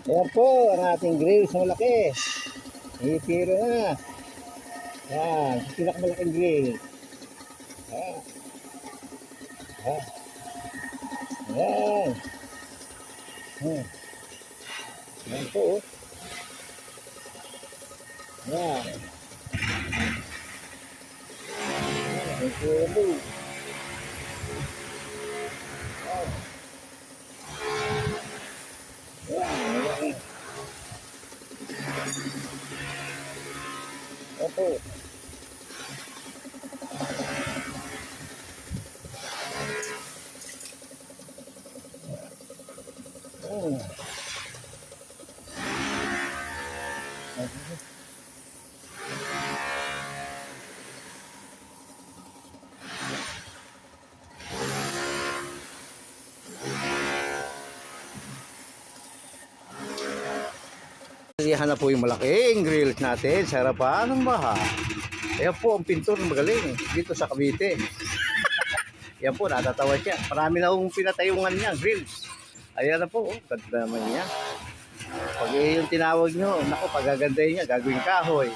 Ayan po ang ating grills na malaki. Itiro na. Yan, pinakamalaking grill. Ayan. Ayan. Ayan. Ayan po. Ayan. Ayan po. Ayan. Opo. Iyan na po yung malaking grills natin sa harapan ng bahay. Ayan po ang pintor ng magaling dito sa Cavite. Yan po, natatawa siya. Marami na akong pinatayungan niya, grills. Ayan na po, ganda naman niya. Pag yung tinawag nyo, naku, pagagandahin niya, gagawin kahoy.